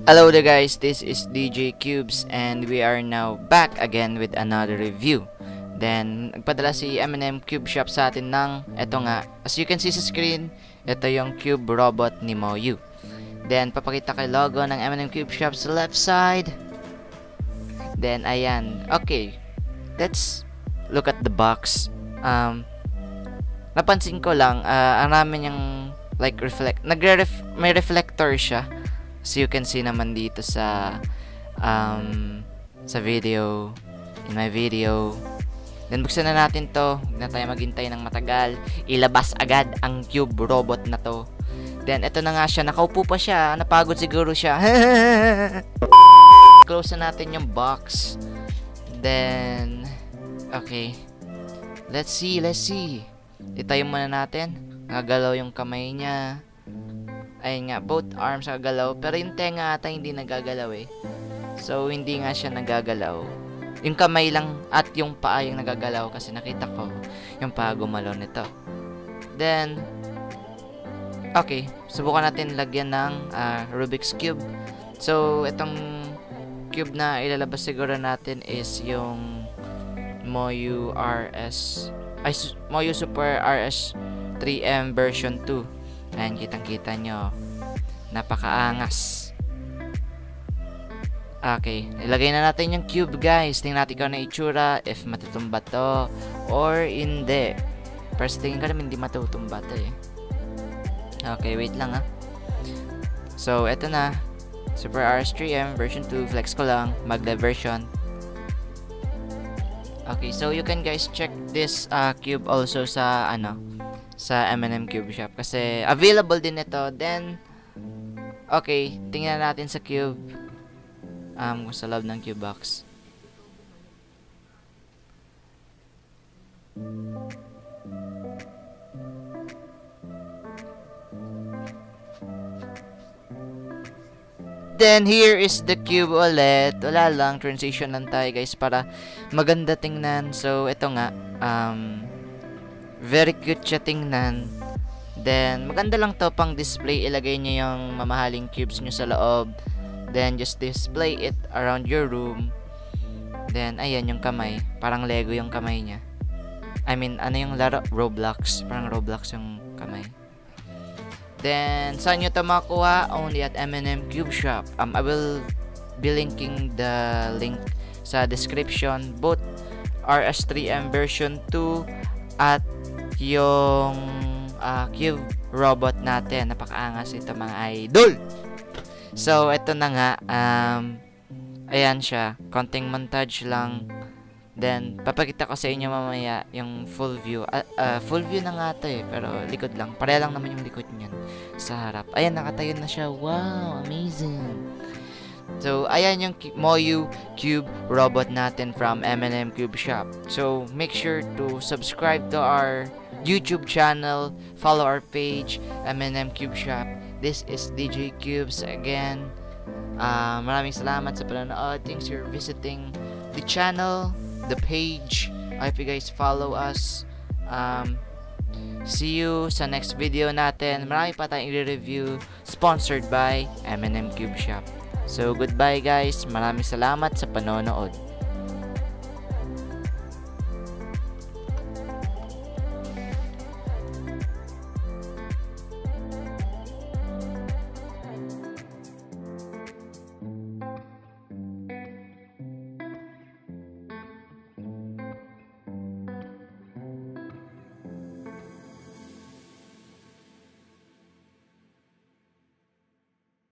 Hello there guys, this is DJ Cubes and we are now back again with another review. Then, nagpadala si M&M Cube Shop sa atin ng, eto nga, as you can see sa screen, ito yung Cube Robot ni Moyu. Then, papakita kay logo ng M&M Cube Shop sa left side. Then, ayan. Okay, let's look at the box. Napansin ko lang, ang namin yung, like, may reflector siya. So you can see naman dito sa video, in my video. Then buksan na natin to, huwag na tayo maghintay ng matagal. Ilabas agad ang Cube Robot na to. Then ito na nga siya, nakaupo pa siya, napagod siguro siya. Close na natin yung box. Then okay, let's see. Itayo muna natin. Nagagalaw yung kamay niya. Ayun nga, both arms nagagalaw. Pero yung tenga ata hindi nagagalaw eh. So, hindi nga siya nagagalaw. Yung kamay lang at yung paa yung nagagalaw. Kasi nakita ko yung paa gumalaw nito. Then, okay. Subukan natin lagyan ng Rubik's Cube. So, itong cube na ilalabas siguro natin is yung Moyu Super RS 3M version 2. Ayan, kitang-kita nyo. Napakaangas. Okay, ilagay na natin yung cube, guys. Tingnan natin kung ano itsura, if matutumba to or hindi. First, tingin ko naman hindi matutumba to eh. Okay, wait lang ha. So, eto na. Super RS3M version 2. Flex ko lang. Maglev version. Okay, so you can guys check this cube also sa sa M&M Cube Shop kasi available din ito. Then okay, tingnan natin sa cube sa loob ng cube box. Then here is the cube ulit. Wala lang, transition lang tayo guys para maganda tingnan. So ito nga, very cute siya tingnan. Then, maganda lang to pang display. Ilagay nyo yung mamahaling cubes nyo sa loob. Then, just display it around your room. Then, ayan yung kamay. Parang Lego yung kamay niya. I mean, ano yung laro? Roblox. Parang Roblox yung kamay. Then, saan nyo to makuha? Only at M&M Cube Shop. I will be linking the link sa description. Both RS3M version 2 at yung Cube Robot natin. Napakaangas ito mga idol. So ito na nga, ayan siya, konting montage lang. Then papakita ko sa inyo mamaya yung full view. Full view na nga ito eh, pero likod lang, pareha lang naman yung likod niyan sa harap. Ayan, nakatayo na siya. Wow, amazing. So, ayan yung Moyu Cube Robot natin from M&M Cube Shop. So, make sure to subscribe to our YouTube channel, follow our page, M&M Cube Shop. This is DJ Cubes again. Maraming salamat sa panonood. Thanks for visiting the channel, the page. I hope you guys follow us. See you sa next video natin. Marami pa tayong i-review. Sponsored by M&M Cube Shop. So, goodbye guys. Maraming salamat sa panonood.